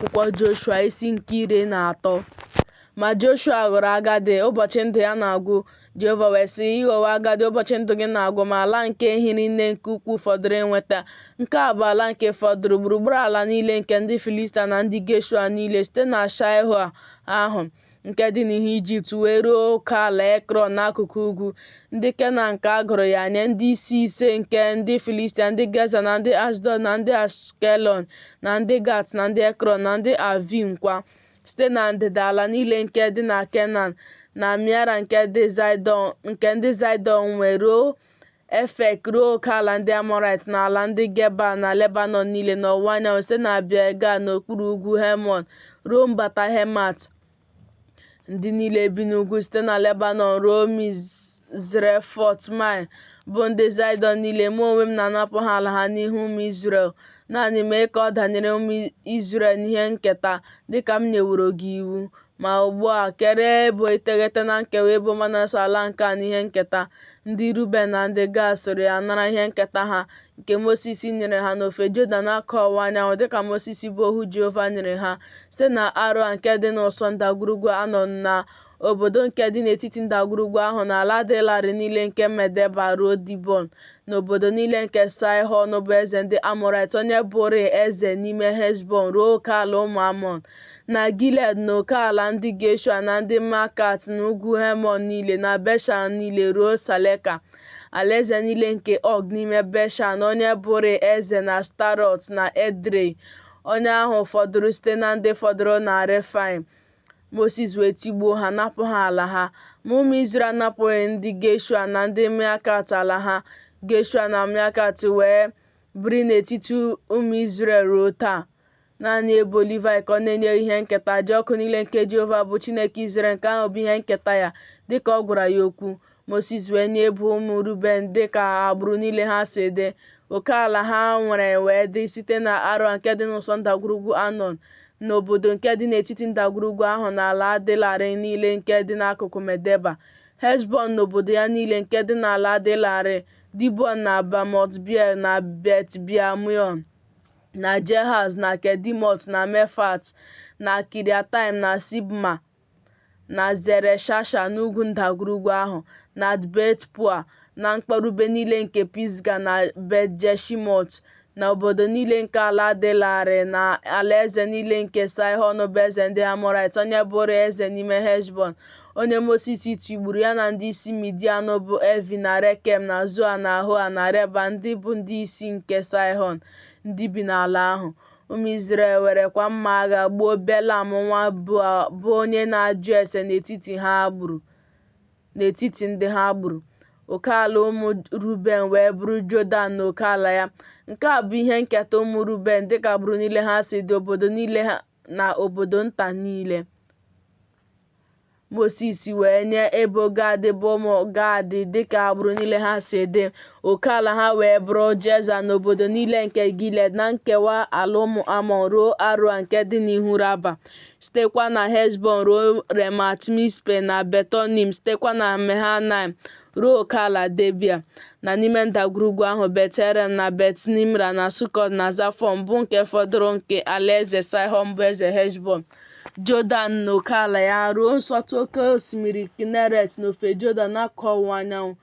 akwụkwọ Joshua isi nke 13. Ma Joshua ghọrọ agadi, ụbọchị ndụ ya na-agwụ. Jehova wee sị, ị ghọwo agadi, ụbọchị ndụ gị na-agwụ, ma ala nke hiri nne nke ukwuu fọdụrụ inweta. Nke a bụ ala nke fọdụrụ gburugburu ala niile nke ndị Filistia na ndị Geshua niile, site na Shiloh ahụ nke dị n'ihu Ijipt wee ruo oke ala Ekron n'akụkụ ugwu. Ndị Kenan ka a gụrụ ya nye ndị isi ise nke ndị Filistia, ndị Geza na ndị Ashdod na ndị Ashkelon na ndị Gat na ndị Ekron na ndị Avim kwa. Site na ndịda ala niile nke dị na Kenan na Meara nke ndị Zidon wee ruo Efek, ruo oke ala ndị Amorite na ala ndị Geba na Lebanon niile n'ọwụwa anyanwụ, site na Abia n'okpuru ugwu Hemon ruo mbata Hamat. Ndị niile bi n'ugwu site na Lebanon ruo Mizrefot Maim bụ ndị Zidon niile. Mụ onwe m na-anapụ ha ala ha n'ihu ụmụ Izrel. Naanị mee ka ọ danyere ụmụ Izrel n'ihe nketa dịka m nyeworo gị iwu. Ma ugbu a, kelee ebo iteghete na nkewa ebo Manase ala nke a n'ihe nketa. Ndị Ruben na ndị Gad soro ya nara ihe nketa ha nke Mosis nyere ha n'ofe Jọdan n'aka ọwụwa anyanwụ, dịka Mosis bụ ohu Jehova nyere ha, site na Aroa nke dị n'ụsọ ndagwurugwu Anọn na obodo nke dị n'etiti ndagwurugwu ahụ, na ala dị larịị niile nke Medeba ruo Dibọn, na obodo niile nke Saịhọn bụ eze ndị Amọrait, onye bụrịị eze n'ime Heshbọn, ruo oke ala ụmụ Amọn, na Gilead na oke ala ndị Geshua na ndị Makat na ugwu Hemon niile, na Beshan niile ruo Saleka. Alaeze niile nke Og n'ime Beshan, onye bụrịị eze na Astarọt na Edrei, onye ahụ fọdụrụ site na ndị fọdụrụ na Refaim. Moses wee tigbuo ha, napụ ha ala ha. Ma ụmụ Izrel anapụghị ndị Geshua na ndị Meakat ala ha. Geshua na Meakat wee biri n'etiti ụmụ Izrel ruo taa. Naanị ebo Livayị ka ọ na-enye ihe nketa aja ọkụ niile nke Jehova bụ Chineke Izrel, nke ahụ bụ ihe nketa ya, dịka ọ gwara ya okwu. Moses wee nye ebo ụmụ Ruben dịka agbụrụ niile ha si dị. Oke ala ha nwere wee dị site na Aroa nke dị n'ụsọ ndagwurugwu Anọn, na obodo nke dị n'etiti ndagwurugwu ahụ, na ala dị larịị niile nke dị n'akụkụ Medeba, Heshbọn na obodo ya niile nke dị n'ala dị larịị, Dibọn na Bamot Beer na Bet-Biamion na Jehaz na Kedimot na Mefat na Kiriataim na Sibma na Zereshasha n'ugwu ndagwurugwu ahụ, na Bet-Pua na mkpọrụbe niile nke Pisga na Bet-Jeshimot, na obodo niile nke ala dị larịị, na alaeze niile nke Saịhọn bụ eze ndị Amọrait, onye bụrụ eze n'ime Heshbọn, onye Mosis tigburu, ya na ndị isi Midian bụ Evi na Rekem na Zoa na Hoa na Reba, ndị bụ ndị isi nke Saịhọn ndị bi n'ala ahụ. Ụmụ Izrel werekwa mma agha gbuo Belam nwa bụ onye na-ajụ ase n'etiti ndị ha gburu. Oke ala ụmụ Ruben wee bụrụ Jọdan na oke ala ya. Nke a bụ ihe nketa ụmụ Ruben dịka agbụrụ niile ha si dị, obodo niile na obodo nta niile. Moses wee nye ebo Gad bụ ụmụ Gad dịka agbụrụ niile ha si dị. Oke ala ha wee bụrụ Jeza na obodo niile nke Gilead, na nkewa ala ụmụ Amọn ruo Aroa nke dị n'ihu Raba, sitekwa na Heshbọn ruo Remat Mispe na Betonim, sitekwa na Mahanaim ruo oke ala Debia, na n'ime ndagwurugwu ahụ Bet-Haram na Bet-Nimra na Sukọt na Zafọn bụ nke fọdụrụ nke alaeze Saịhọn bụ eze Heshbọn. Jọdan na oke ala ya ruo nsọtụ oke osimiri Kineret n'ofe Jọdan n'akụkụ ọwụwa anyanwụ.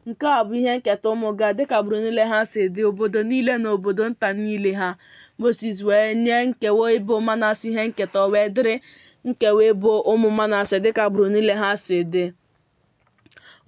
Nke a bụ ihe nketa ụmụ Gad dịka agbụrụ niile ha si dị, obodo niile na obodo nta niile ha. Moses wee nye nkewa ebo Manase ihe nketa, o wee dịrị nkewa ebo ụmụ Manase dịka agbụrụ niile ha si dị.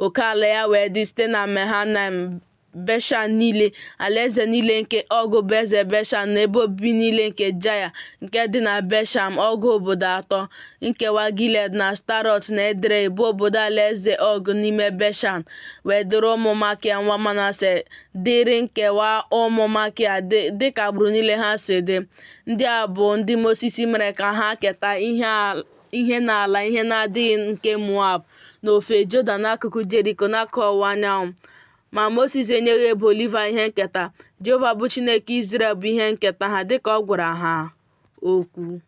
Oke ala ya wee dị site na Mahanaim, Beshan niile, alaeze niile nke Ọgụ bụ eze Beshan, na ebe obibi niile nke Jaya nke dị na Besham, Ọgụ obodo atọ. Nkewa Gilead na Astarọt na Edrei bụ obodo alaeze Og n'ime Beshan wee dịrị ụmụ Makia nwa Manase. Dịrị nkewa ụmụ Makia dịka agbụrụ niile ha si dị. Ndị a bụ ndị Mosis mere ka ha keta ihe n'ala ihe na-adịghị nke Moab n'ofe Jọdan n'akụkụ Jeriko n'akụkụ ọwụwa anyanwụ. Ma Moses enyeghị ebo Livayị ihe nketa. Jehova bụ Chineke Izrel bụ ihe nketa ha, dịka ọ gwara ha okwu.